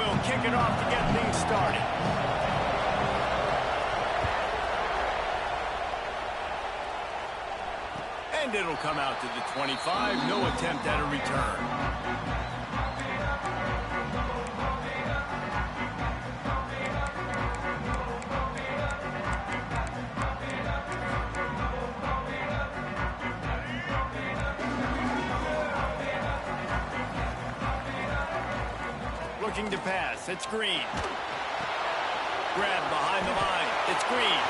will kick it off to get things started. And it'll come out to the 25. No attempt at a return. Looking to pass. It's Green. Grab behind the line. It's Green.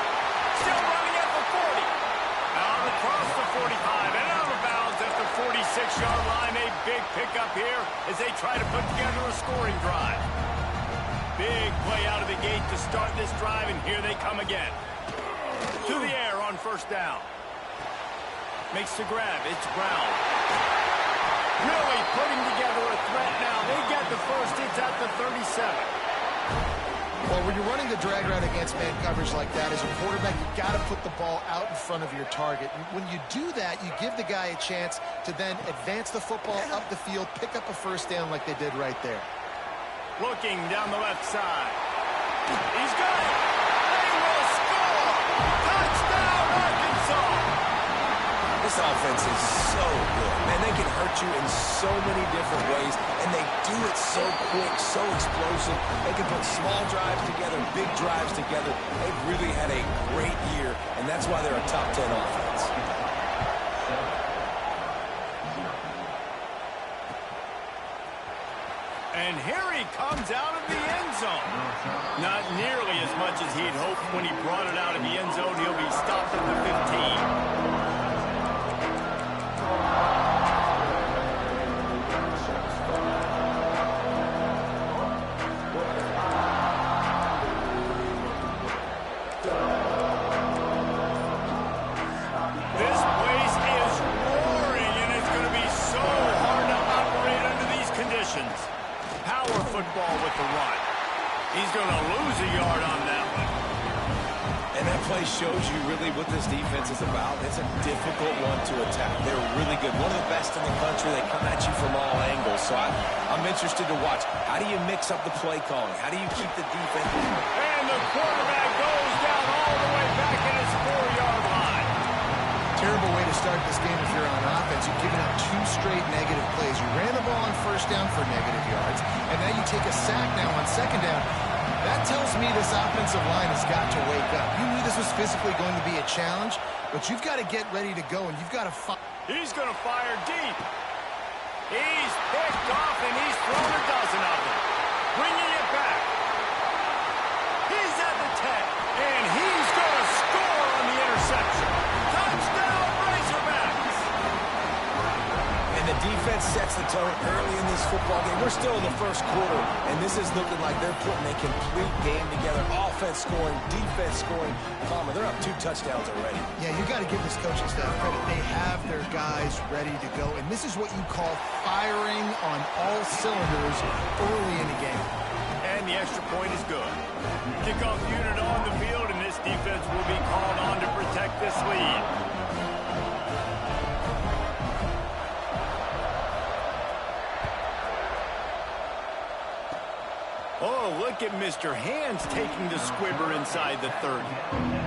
Still running at the 40. Out across the 45 and out of bounds at the 46-yard line. A big pickup here as they try to put together a scoring drive. Big play out of the gate to start this drive, and here they come again. To the air on first down. Makes the grab. It's Brown. Really putting together a threat now. They get the first. It's at the 37. Well, when you're running the drag route against man coverage like that, as a quarterback, you've got to put the ball out in front of your target. When you do that, you give the guy a chance to then advance the football up the field, pick up a first down like they did right there. Looking down the left side. He's got it. They will score. Touchdown, Arkansas. This offense is so good. Man, they can hurt you in so many different ways, and they do it so quick, so explosive. They can put small drives together, big drives together. They've really had a great year, and that's why they're a top 10 offense. And here he comes out of the end zone. Not nearly as much as he'd hoped when he brought it out of the end zone. He'll be stopped at the 15. Football with the run. He's going to lose a yard on that one. And that play shows you really what this defense is about. It's a difficult one to attack. They're really good. One of the best in the country. They come at you from all angles. So I'm interested to watch. How do you mix up the play calling? How do you keep the defense? And the quarterback goes down all the way back in his 4-yard line. Terrible way to start this game if you're on offense. You've given up 2 straight negative plays. You ran the ball on first down for negative yards, and now you take a sack now on second down. That tells me this offensive line has got to wake up. You knew this was physically going to be a challenge, but you've got to get ready to go, and you've got to fire. He's going to fire deep. He's picked off, and he's thrown a dozen of them. Bringing it back. He's at the 10, and he's going to score on the interception. Touchdown, Razorbacks! And the defense sets the tone early in this football game. We're still in the first quarter, and this is looking like they're putting a complete game together. Offense scoring, defense scoring. Palmer, they're up 2 touchdowns already. Yeah, you got to give this coaching staff credit. They have their guys ready to go, and this is what you call firing on all cylinders early in the game. And the extra point is good. Kickoff unit on the field, and this defense will be called on to protect this lead. Oh, look at Mr. Hands taking the squibber inside the 30.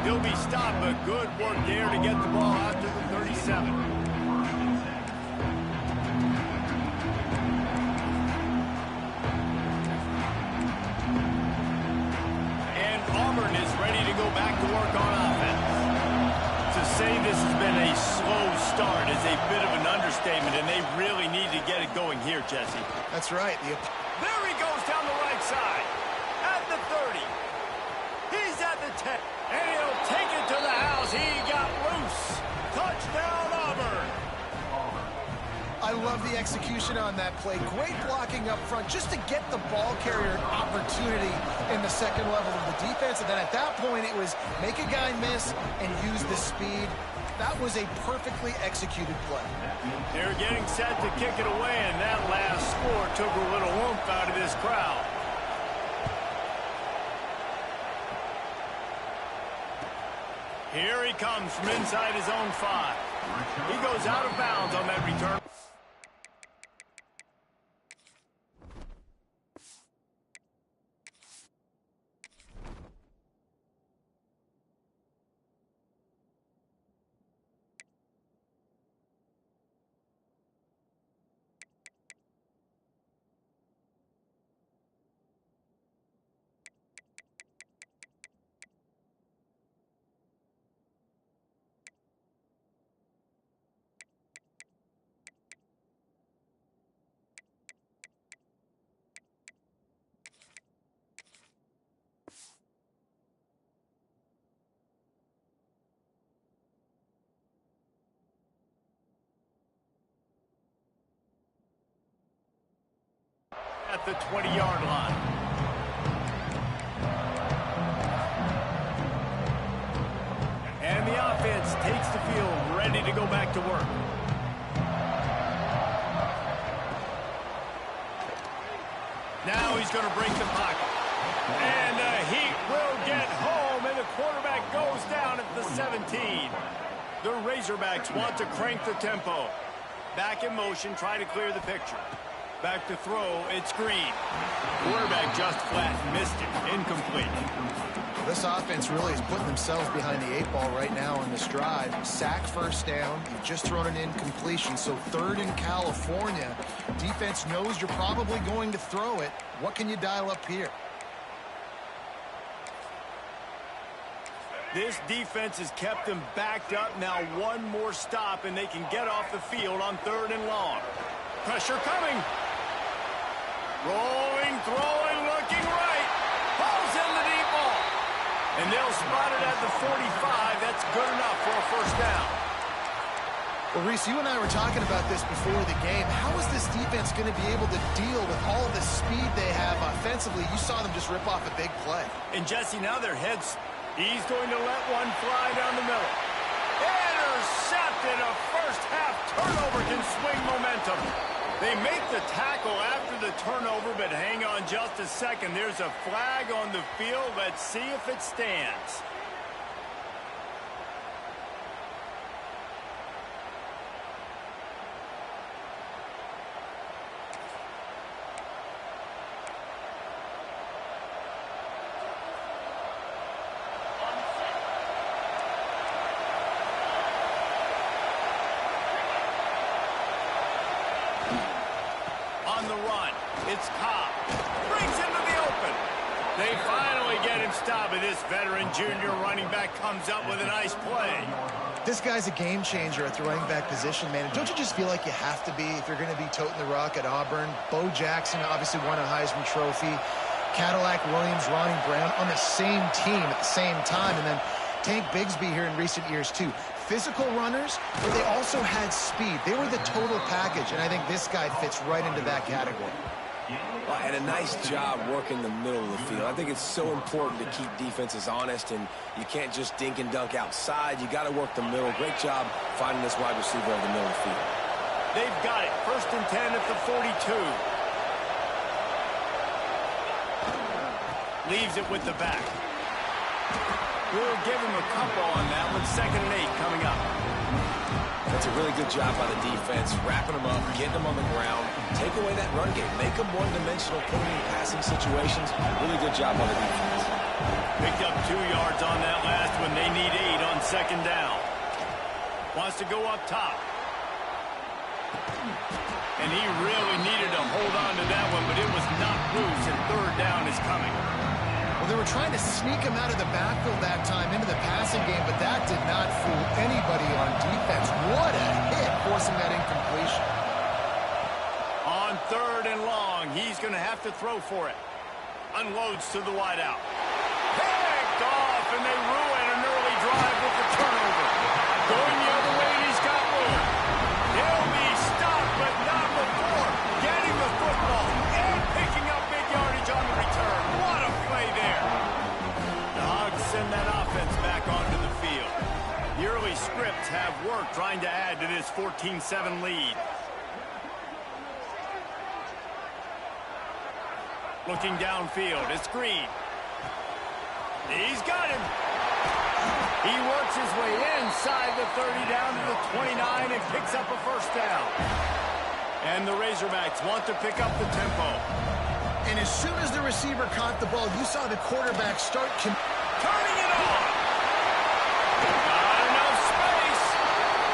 He'll be stopped, but good work there to get the ball out to the 37. And Auburn is ready to go back to work on offense. To say this has been a slow start is a bit of an understatement, and they really need to get it going here, Jesse. That's right. There he goes down the right side. At the 30. He's at the 10. And he'll take it to the house. He got loose. Touchdown, Auburn. I love the execution on that play. Great blocking up front just to get the ball carrier an opportunity in the second level of the defense. And then at that point, it was make a guy miss and use the speed. That was a perfectly executed play. They're getting set to kick it away, and that last score took a little oomph out of this crowd. Here he comes from inside his own 5. He goes out of bounds on that return. at the 20-yard line. And the offense takes the field, ready to go back to work. Now he's going to break the pocket. And the Heat will get home, and the quarterback goes down at the 17. The Razorbacks want to crank the tempo. Back in motion, try to clear the picture. Back to throw, it's Green. Quarterback just flat missed it, incomplete. This offense really is putting themselves behind the 8 ball right now on this drive. Sacked first down. You've just thrown an incompletion. So 3rd in California. Defense knows you're probably going to throw it. What can you dial up here? This defense has kept them backed up. Now one more stop, and they can get off the field on 3rd and long. Pressure coming. Rolling, throwing, looking right. Pulls in the deep ball. And they'll spot it at the 45. That's good enough for a first down. Well, Reese, you and I were talking about this before the game. How is this defense going to be able to deal with all of the speed they have offensively? You saw them just rip off a big play. And Jesse, now their heads, he's going to let one fly down the middle. Intercepted. A first half turnover can swing momentum. They make the tackle after the turnover, but hang on just a second. There's a flag on the field. Let's see if it stands. On the run, it's Cobb. Brings into the open. They finally get him stopped, and this veteran junior running back comes up with a nice play. This guy's a game changer at the running back position, man. Don't you just feel like you have to be if you're going to be toting the rock at Auburn? Bo Jackson obviously won a Heisman Trophy. Cadillac Williams, Ronnie Brown on the same team at the same time. And then Tank Bigsby here in recent years, too. Physical runners, but they also had speed. They were the total package, and I think this guy fits right into that category. Well, and a nice job working the middle of the field. I think it's so important to keep defenses honest, and you can't just dink and dunk outside. You got to work the middle. Great job finding this wide receiver over the middle of the field. They've got it. 1st and 10 at the 42. Leaves it with the back. We'll give him a couple on that one. 2nd and 8 coming up. That's a really good job by the defense, wrapping them up, getting them on the ground, take away that run game, make them one-dimensional, put them in passing situations. Really good job by the defense. Picked up 2 yards on that last one. They need 8 on 2nd down. Wants to go up top. And he really needed to hold on to that one, but it was not loose, and 3rd down is coming. Well, they were trying to sneak him out of the backfield that time into the passing game, but that did not fool anybody on defense. What a hit, forcing that incompletion. On 3rd and long, he's going to have to throw for it. Unloads to the wideout. Picked off, and they ruin an early drive with the turnover. Going the other way, and he's got room. He'll be stopped, but not before getting the football and picking up big yardage on the return. What a play there. The Hogs send that offense back onto the field. The early scripts have worked trying to add to this 14-7 lead. Looking downfield, it's Green. He's got him. He works his way inside the 30 down to the 29 and picks up a first down. And the Razorbacks want to pick up the tempo. And as soon as the receiver caught the ball, you saw the quarterback start turning it on. Not enough space.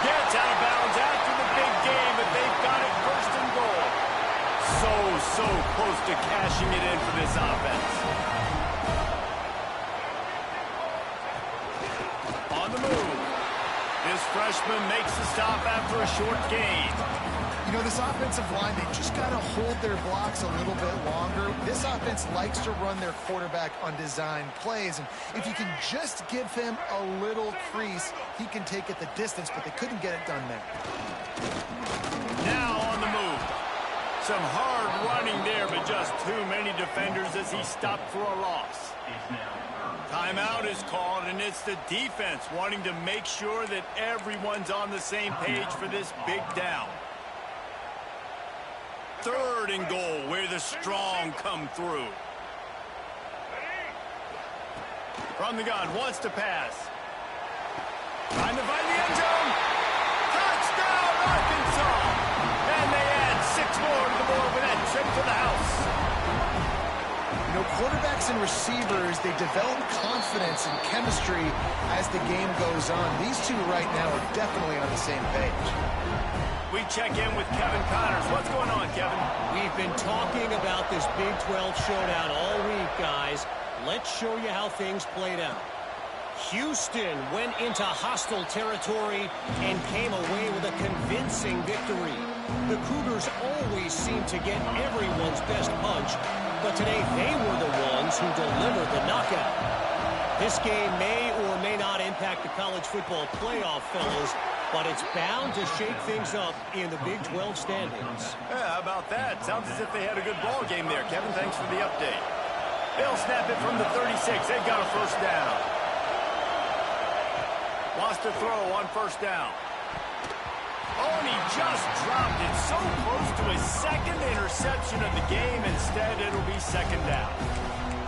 Gets out of bounds after the big game, but they've got it 1st and goal. So close to cashing it in for this offense. On the move. This freshman makes the stop after a short gain. You know, this offensive line, they just got to hold their blocks a little bit longer. This offense likes to run their quarterback on design plays, and if you can just give him a little crease, he can take it the distance, but they couldn't get it done there. Now on the move. Some hard running there, but just too many defenders as he stopped for a loss. Timeout is called, and it's the defense wanting to make sure that everyone's on the same page for this big down. 3rd and goal, where the strong come through. From the gun, wants to pass. Trying to find the end zone. Touchdown, Arkansas! And they add 6 more to the board with that trip to the house. You know, quarterbacks and receivers, they develop confidence and chemistry as the game goes on. These two right now are definitely on the same page. We check in with Kevin Connors. What's going on, Kevin? We've been talking about this Big 12 showdown all week, guys. Let's show you how things played out. Houston went into hostile territory and came away with a convincing victory. The Cougars always seem to get everyone's best punch, but today they were the ones who delivered the knockout. This game may or may not impact the college football playoff, fellas, but it's bound to shake things up in the Big 12 standings. Yeah, how about that? Sounds as if they had a good ball game there. Kevin, thanks for the update. They'll snap it from the 36. They've got a first down. Wants to throw on first down. Oh, and he just dropped it so close to his 2nd interception of the game. Instead, it'll be 2nd down.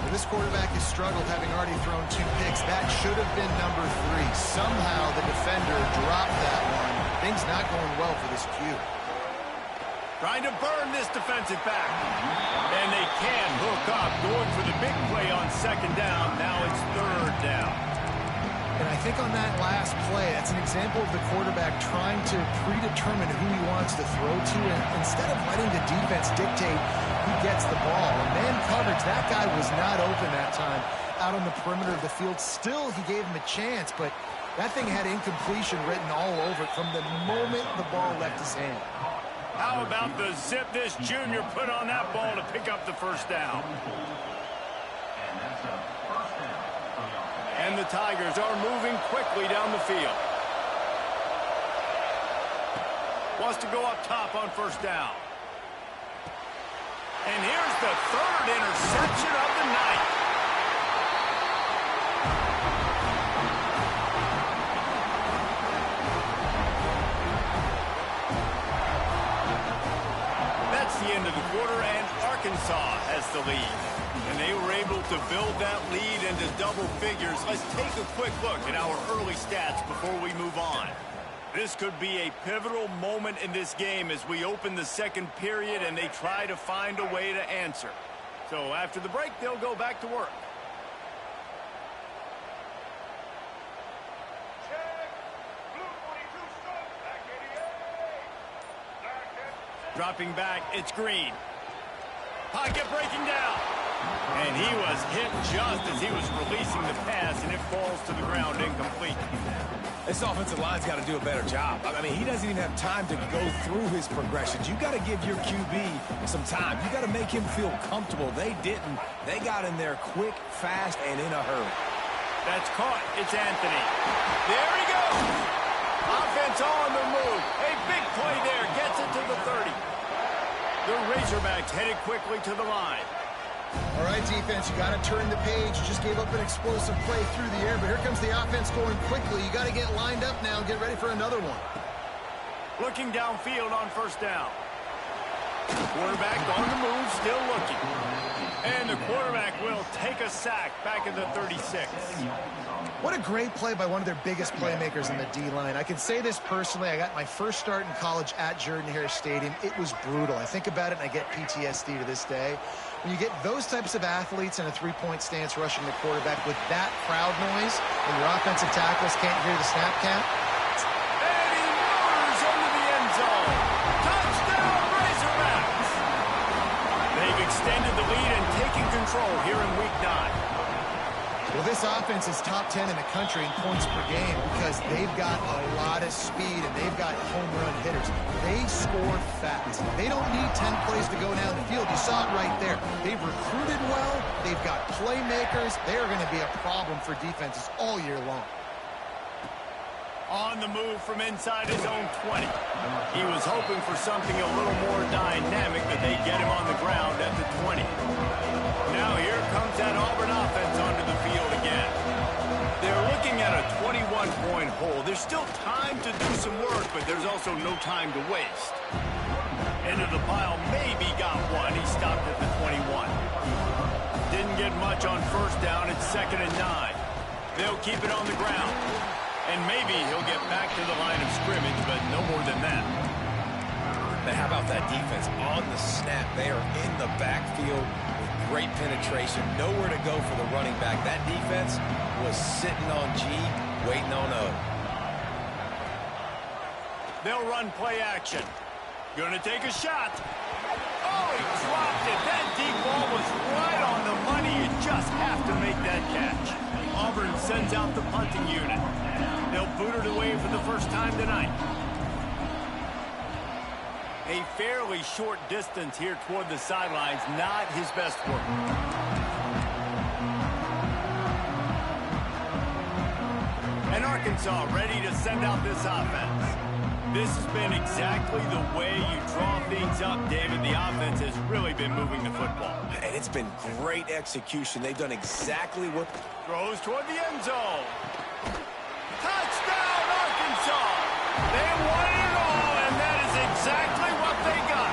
Well, this quarterback has struggled, having already thrown 2 picks. That should have been number 3. Somehow the defender dropped that one. Things not going well for this Q. Trying to burn this defensive back. And they can hook up, going for the big play on 2nd down. Now it's 3rd down. And I think on that last play, that's an example of the quarterback trying to predetermine who he wants to throw to, and instead of letting the defense dictate who gets the ball. In man coverage, that guy was not open that time out on the perimeter of the field. Still, he gave him a chance, but that thing had incompletion written all over it from the moment the ball left his hand. How about the zip this junior put on that ball to pick up the first down? And the Tigers are moving quickly down the field. Wants to go up top on first down. And here's the 3rd interception of the night. That's the end of the quarter, and Arkansas has the lead. And they were able to build that lead into double figures. Let's take a quick look at our early stats before we move on. This could be a pivotal moment in this game as we open the 2nd period and they try to find a way to answer. So after the break, they'll go back to work. Dropping back, it's Green. Pocket breaking down. And he was hit just as he was releasing the pass, and it falls to the ground incomplete. This offensive line's got to do a better job. I mean, he doesn't even have time to go through his progressions. You got to give your QB some time. You got to make him feel comfortable. They didn't. They got in there quick, fast, and in a hurry. That's caught. It's Anthony. There he goes. Offense on the move. A big play there. Gets it to the 30. The Razorbacks headed quickly to the line. All right, defense, you got to turn the page. You just gave up an explosive play through the air, but here comes the offense going quickly. You got to get lined up now and get ready for another one. Looking downfield on first down. Quarterback on the move, still looking. And the quarterback will take a sack back at the 36. What a great play by one of their biggest playmakers in the D-line. I can say this personally. I got my first start in college at Jordan-Hare Stadium. It was brutal. I think about it, and I get PTSD to this day. When you get those types of athletes in a three-point stance rushing the quarterback with that crowd noise, and your offensive tackles can't hear the snap count. And he motors into the end zone. Touchdown, Razorbacks! They've extended the lead and taken control here in Week 9. Well, this offense is top 10 in the country in points per game because they've got a lot of speed and they've got home run hitters. They score fast. They don't need 10 plays to go down the field. You saw it right there. They've recruited well. They've got playmakers. They're going to be a problem for defenses all year long. On the move from inside his own 20. He was hoping for something a little more dynamic, but they get him on the ground at the hole. There's still time to do some work, but there's also no time to waste. Into the pile, maybe got one. He stopped at the 21. Didn't get much on first down. It's 2nd and 9. They'll keep it on the ground. And maybe he'll get back to the line of scrimmage, but no more than that. But how about that defense? On the snap, they are in the backfield with great penetration. Nowhere to go for the running back. That defense was sitting on G, waiting on O. They'll run play action. Gonna take a shot. Oh, he dropped it. That deep ball was right on the money. You just have to make that catch. Auburn sends out the punting unit. They'll boot it away for the first time tonight. A fairly short distance here toward the sidelines. Not his best work. And Arkansas ready to send out this offense. This has been exactly the way you draw things up, David. The offense has really been moving the football. And it's been great execution. They've done exactly what... Throws toward the end zone. Touchdown, Arkansas! They won it all, and that is exactly what they got.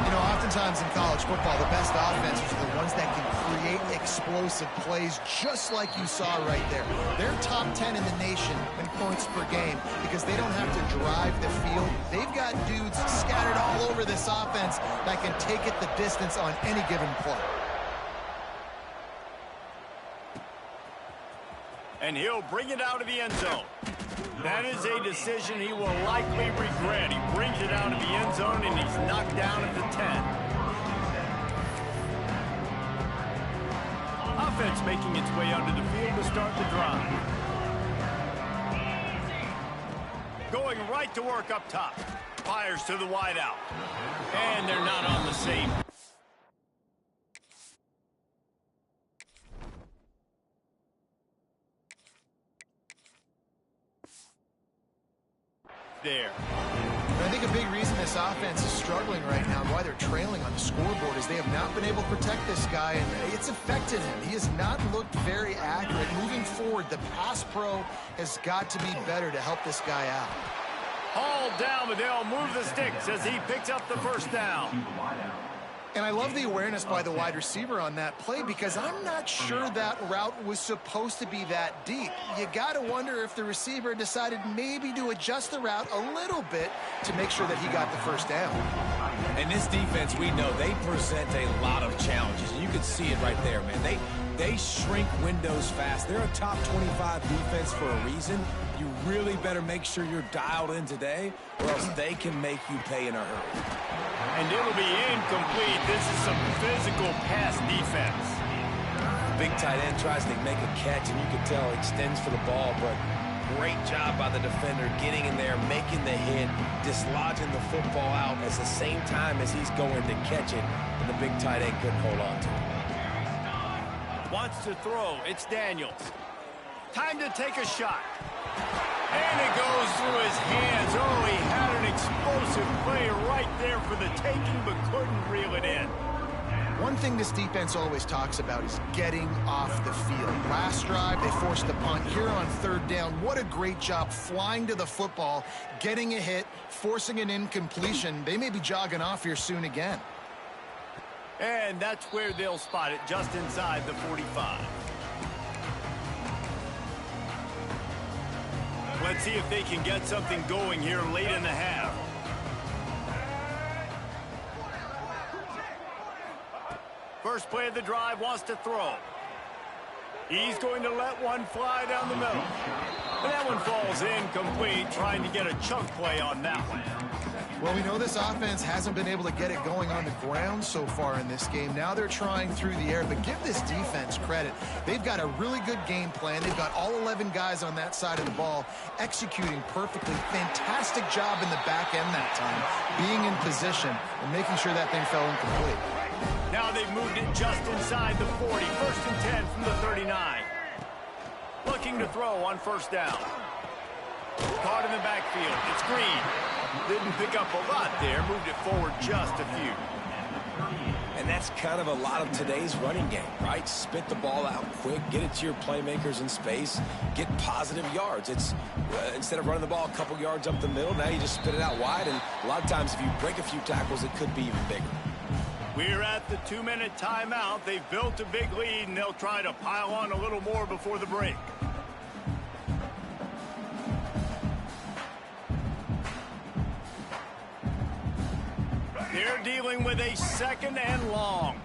You know, oftentimes in college football, the best offenses are the ones that can create explosive plays, just like you saw right there. They're top 10 in the nation in points per game because they don't have to drive the field. They've got dudes scattered all over this offense that can take it the distance on any given play. And he'll bring it out of the end zone. That is a decision he will likely regret. He brings it out of the end zone, and he's knocked down at the 10. Offense making its way onto the field to start the drive. Going right to work up top. Fires to the wideout. And they're not on the same. There. I think a big reason this offense is struggling right now and why they're trailing on the scoreboard is they have not been able to protect this guy, and it's affected him. He has not looked very accurate. Moving forward, the pass pro has got to be better to help this guy out. Hauled down, but they'll move the sticks as he picks up the first down. And I love the awareness by the wide receiver on that play because I'm not sure that route was supposed to be that deep. You got to wonder if the receiver decided maybe to adjust the route a little bit to make sure that he got the first down. And this defense, we know, they present a lot of challenges. You can see it right there, man. They shrink windows fast. They're a top 25 defense for a reason. You really better make sure you're dialed in today, or else they can make you pay in a hurry. And it'll be incomplete. This is some physical pass defense. Big tight end tries to make a catch, and you can tell extends for the ball, but great job by the defender getting in there, making the hit, dislodging the football out at the same time as he's going to catch it, and the big tight end couldn't hold on to it. Wants to throw. It's Daniels. Time to take a shot. And it goes through his hands. Oh, he had an explosive play right there for the taking, but couldn't reel it in. One thing this defense always talks about is getting off the field. Last drive, they forced the punt. Here on third down, what a great job flying to the football, getting a hit, forcing an incompletion. They may be jogging off here soon again. And that's where they'll spot it, just inside the 45. Let's see if they can get something going here late in the half. First play of the drive, wants to throw. He's going to let one fly down the middle. And that one falls incomplete, trying to get a chunk play on that one. Well, we know this offense hasn't been able to get it going on the ground so far in this game. Now they're trying through the air, but give this defense credit. They've got a really good game plan. They've got all 11 guys on that side of the ball executing perfectly. Fantastic job in the back end that time, being in position and making sure that thing fell incomplete. Now they've moved it just inside the 40. First and 10 from the 39. Looking to throw on first down. Caught in the backfield. It's Green. Didn't pick up a lot there. Moved it forward just a few. And And that's kind of a lot of today's running game, right? Spit the ball out quick, get it to your playmakers in space, get positive yards. It's instead of running the ball a couple yards up the middle, now you just spit it out wide, and a lot of times if you break a few tackles, it could be even bigger. We're at the 2-minute timeout. They've built a big lead, and they'll try to pile on a little more before the break. They're dealing with a 2nd and long.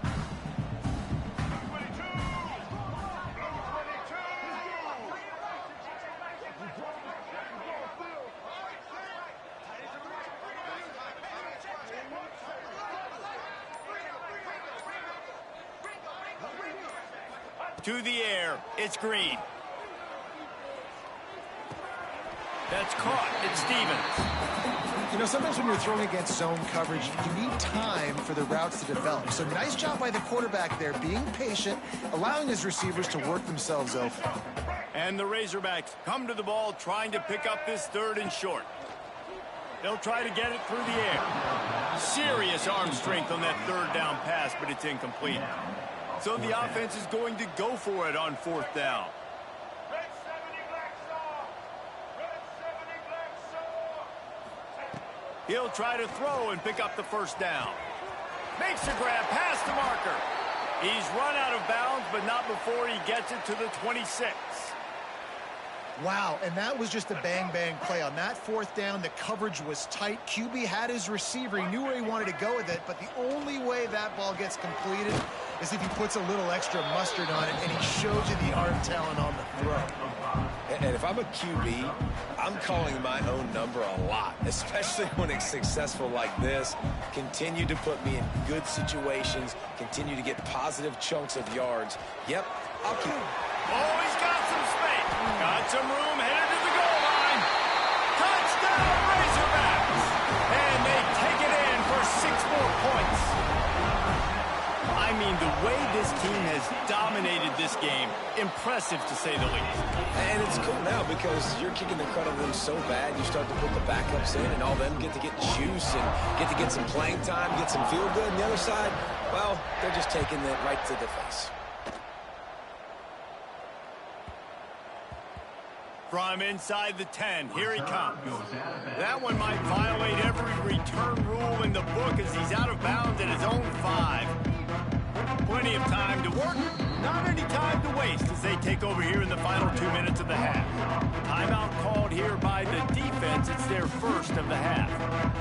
To the air, it's Green. That's caught, it's Stevens. You know, sometimes when you're throwing against zone coverage, you need time for the routes to develop. So nice job by the quarterback there, being patient, allowing his receivers to work themselves open. And the Razorbacks come to the ball trying to pick up this 3rd and short. They'll try to get it through the air. Serious arm strength on that 3rd down pass, but it's incomplete. So the offense is going to go for it on 4th down. He'll try to throw and pick up the 1st down. Makes a grab past the marker. He's run out of bounds, but not before he gets it to the 26. Wow, and that was just a bang-bang play. On that 4th down, the coverage was tight. QB had his receiver. He knew where he wanted to go with it, but the only way that ball gets completed is if he puts a little extra mustard on it, and he shows you the arm talent on the throw. And if I'm a QB, I'm calling my own number a lot, especially when it's successful like this. Continue to put me in good situations, continue to get positive chunks of yards. Yep, I'll keep him. Oh, he's got some space. Got some room, headed to the goal line. Touchdown, Razorbacks! And they take it in for 6 more points. I mean, the way this team has dominated this game, impressive to say the least. And it's cool now because you're kicking the crud of them so bad, you start to put the backups in, and all them get to get juice and get to get some playing time, get some feel good. And the other side, well, they're just taking it right to the face. From inside the 10, here he comes. That one might violate every return rule in the book as he's out of bounds at his own 5. Plenty of time to work, not any time to waste as they take over here in the final 2 minutes of the half. Timeout called here by the defense. It's their 1st of the half.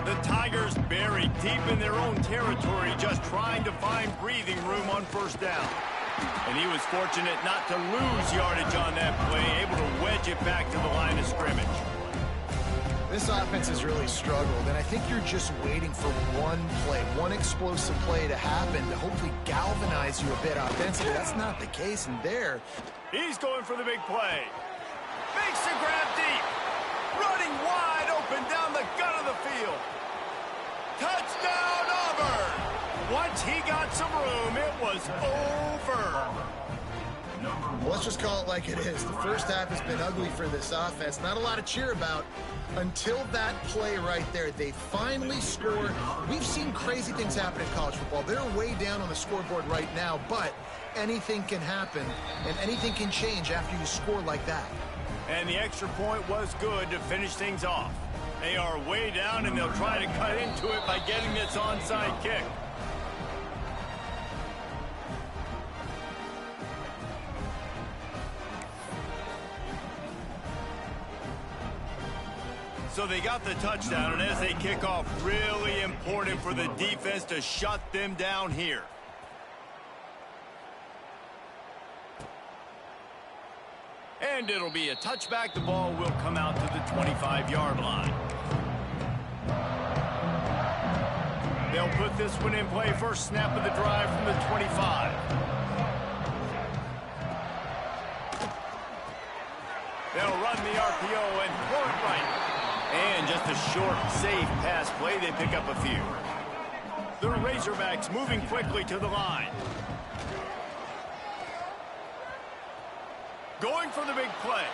The Tigers buried deep in their own territory, just trying to find breathing room on 1st down. And he was fortunate not to lose yardage on that play, able to wedge it back to the line of scrimmage. This offense has really struggled, and I think you're just waiting for one play, one explosive play to happen to hopefully galvanize you a bit offensively. That's not the case, and there. He's going for the big play. Makes the grab deep. Running wide open down the gut of the field. Touchdown, Auburn! Once he got some room, it was over. Well, let's just call it like it is. The 1st half has been ugly for this offense. Not a lot to cheer about until that play right there. They finally scored. We've seen crazy things happen in college football. They're way down on the scoreboard right now, but anything can happen, and anything can change after you score like that. And the extra point was good to finish things off. They are way down, and they'll try to cut into it by getting this onside kick. So they got the touchdown, and as they kick off, really important for the defense to shut them down here. And it'll be a touchback. The ball will come out to the 25-yard line. They'll put this one in play. 1st snap of the drive from the 25. They'll run the RPO and throw it right. And just a short, safe pass play. They pick up a few. The Razorbacks moving quickly to the line. Going for the big play.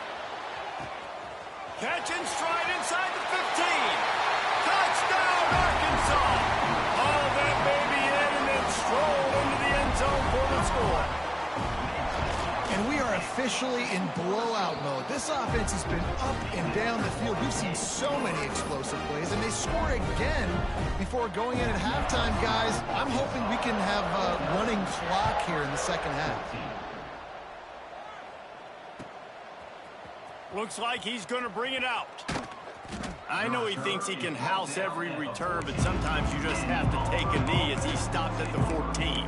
Catch and stride inside the 15. Touchdown, Arkansas. All that baby in and then stroll score. And we are officially in blowout mode. This offense has been up and down the field. We've seen so many explosive plays, and they score again before going in at halftime, guys. I'm hoping we can have a running clock here in the second half. Looks like he's going to bring it out. I know he thinks he can house every return, but sometimes you just have to take a knee as he stopped at the 14.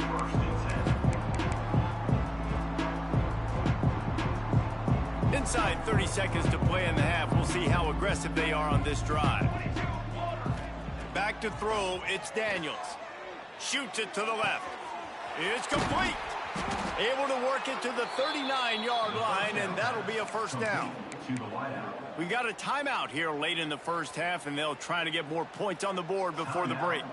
Inside 30 seconds to play in the half. We'll see how aggressive they are on this drive. Back to throw, it's Daniels. Shoots it to the left. It's complete. Able to work it to the 39-yard line, and that'll be a first down. We got a timeout here late in the first half, and they'll try to get more points on the board before the break.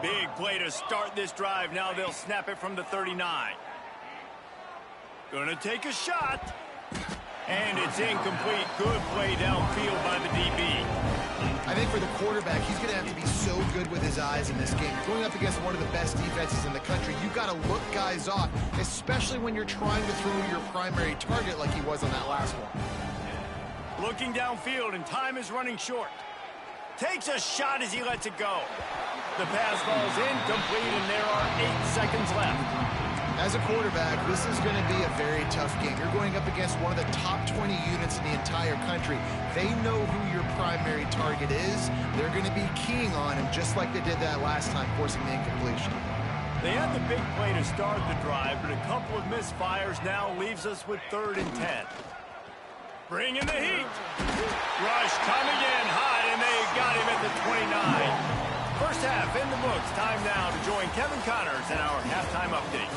Big play to start this drive. Now they'll snap it from the 39. Gonna take a shot. And it's incomplete. Good play downfield by the DB. I think for the quarterback, he's going to have to be so good with his eyes in this game. Going up against one of the best defenses in the country, you've got to look guys off, especially when you're trying to throw your primary target like he was on that last one. Looking downfield, and time is running short. Takes a shot as he lets it go. The pass falls incomplete, and there are 8 seconds left. As a quarterback, this is going to be a very tough game. You're going up against one of the top 20 units in the entire country. They know who your primary target is. They're going to be keying on him just like they did that last time, forcing the incompletion. They had the big play to start the drive, but a couple of misfires now leaves us with 3rd and 10. Bringing the heat. Rush coming in hot, and they got him at the 29. First half in the books. Time now to join Kevin Connors in our halftime update.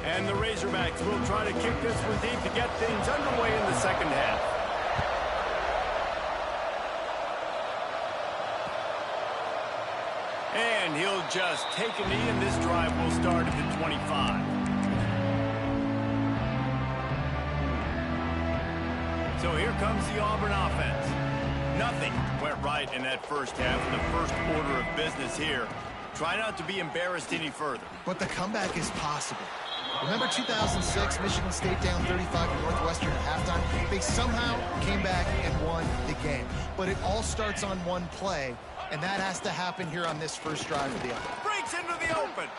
And the Razorbacks will try to kick this one deep to get things underway in the second half. And he'll just take a knee, and this drive will start at the 25. So here comes the Auburn offense. Nothing went right in that first half. The first order of business here. Try not to be embarrassed any further. But the comeback is possible. Remember 2006, Michigan State down 35 to Northwestern at halftime? They somehow came back and won the game. But it all starts on one play, and that has to happen here on this first drive of the offense. Breaks into the open.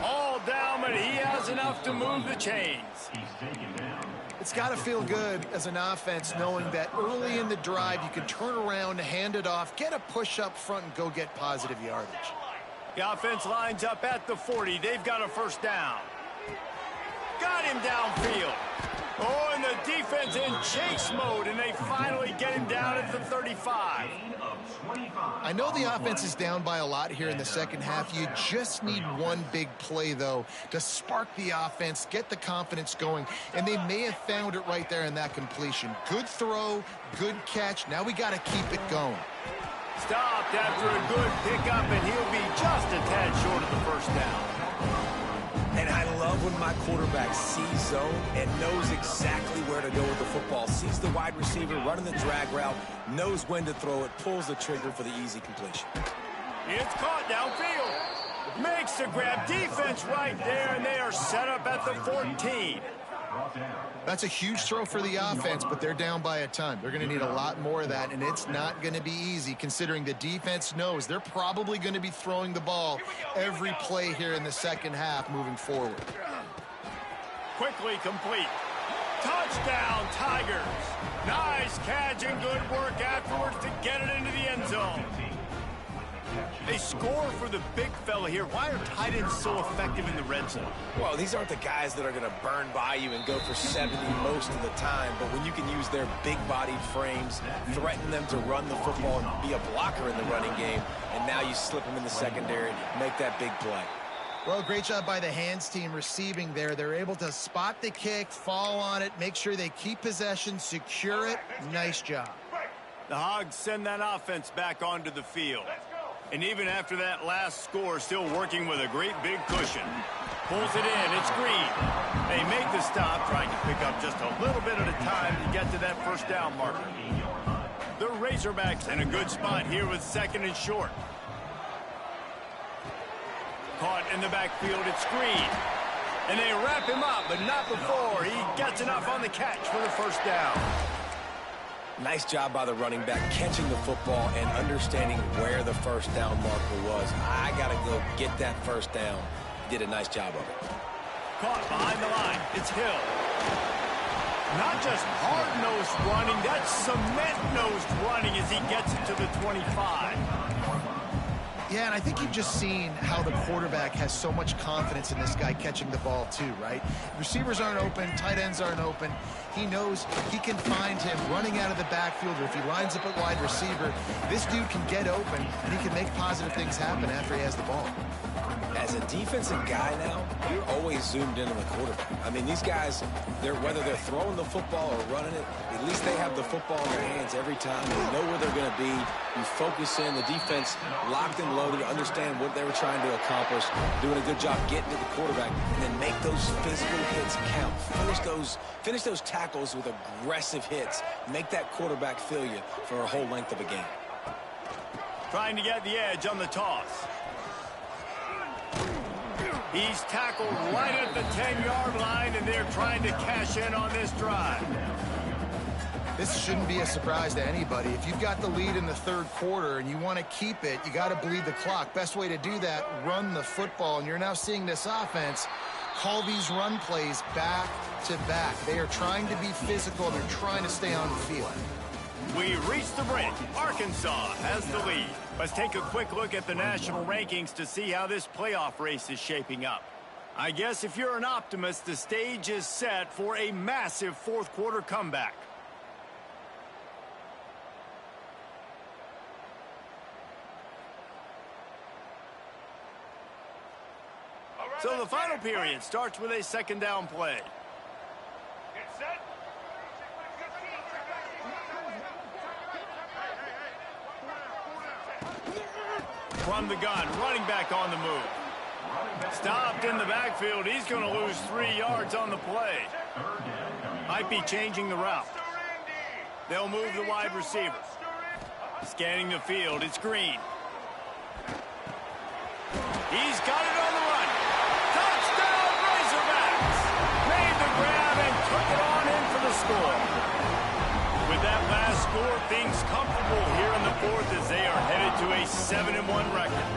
All down, but he has enough to move the chains. It's got to feel good as an offense knowing that early in the drive you can turn around, hand it off, get a push up front, and go get positive yardage. The offense lines up at the 40. They've got a first down. Got him downfield. Oh, and the defense in chase mode, and they finally get him down at the 35. I know the offense is down by a lot here in the second half. You just need one big play, though, to spark the offense, get the confidence going, and they may have found it right there in that completion. Good throw, good catch. Now we got to keep it going. Stopped after a good pickup, and he'll be just a tad short of the first down. And I love when my quarterback sees zone and knows exactly where to go with the football. Sees the wide receiver running the drag route, knows when to throw it, pulls the trigger for the easy completion. It's caught downfield. Makes the grab. Defense right there, and they are set up at the 14. That's a huge throw for the offense, but they're down by a ton. They're going to need a lot more of that, and it's not going to be easy considering the defense knows they're probably going to be throwing the ball every play here in the second half moving forward. Quickly complete. Touchdown, Tigers. Nice catch and good work afterwards to get it into the end zone. They score for the big fella here. Why are tight ends so effective in the red zone? Well, these aren't the guys that are going to burn by you and go for 70 most of the time, but when you can use their big-bodied frames, threaten them to run the football and be a blocker in the running game, and now you slip them in the secondary, make that big play. Well, great job by the hands team receiving there. They're able to spot the kick, fall on it, make sure they keep possession, secure it. Nice job. The Hogs send that offense back onto the field. And even after that last score, still working with a great big cushion. Pulls it in. It's Green. They make the stop, trying to pick up just a little bit at a time to get to that first down marker. The Razorbacks in a good spot here with 2nd and short. Caught in the backfield. It's Green. And they wrap him up, but not before he gets enough on the catch for the first down. Nice job by the running back catching the football and understanding where the first down marker was. I got to go get that first down. Did a nice job of it. Caught behind the line. It's Hill. Not just hard-nosed running, that's cement-nosed running as he gets it to the 25. Yeah, and I think you've just seen how the quarterback has so much confidence in this guy catching the ball too, right? Receivers aren't open, tight ends aren't open. He knows he can find him running out of the backfield, or if he lines up at wide receiver, this dude can get open, and he can make positive things happen after he has the ball. As a defensive guy now, you're always zoomed in on the quarterback. I mean, these guys, whether they're throwing the football or running it, at least they have the football in their hands every time. They know where they're going to be. You focus in. The defense locked and loaded, understand what they were trying to accomplish, doing a good job getting to the quarterback, and then make those physical hits count. Finish those tackles with aggressive hits. Make that quarterback feel you for a whole length of a game. Trying to get the edge on the toss. He's tackled right at the 10-yard line, and they're trying to cash in on this drive. This shouldn't be a surprise to anybody. If you've got the lead in the 3rd quarter and you want to keep it, you got to bleed the clock. Best way to do that, run the football. And you're now seeing this offense call these run plays back to back. They are trying to be physical. They're trying to stay on the field. We reached the break. Arkansas has the lead. Let's take a quick look at the national rankings to see how this playoff race is shaping up. I guess if you're an optimist, the stage is set for a massive 4th quarter comeback. So the final period starts with a 2nd down play. Get set. From the gun, running back on the move. Stopped in the backfield. He's going to lose 3 yards on the play. Might be changing the route. They'll move the wide receiver. Scanning the field, it's Green. He's got it on the run. Touchdown, Razorbacks! Made the grab and took it on in for the score. With that last score, things comfortable here in the 4th as they are headed to a 7-1 record.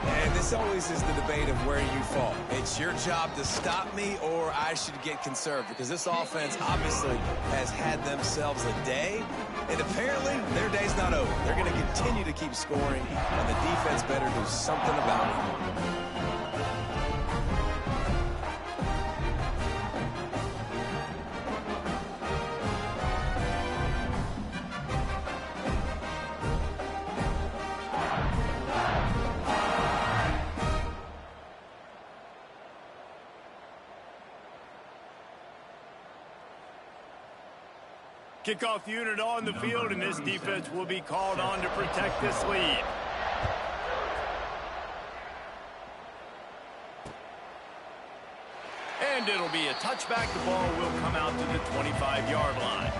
And this always is the debate of where you fall. It's your job to stop me, or I should get conserved, because this offense obviously has had themselves a day, and apparently their day's not over. They're going to continue to keep scoring, and the defense better do something about it. Kickoff unit on the field, and this defense will be called on to protect this lead. And it'll be a touchback. The ball will come out to the 25-yard line.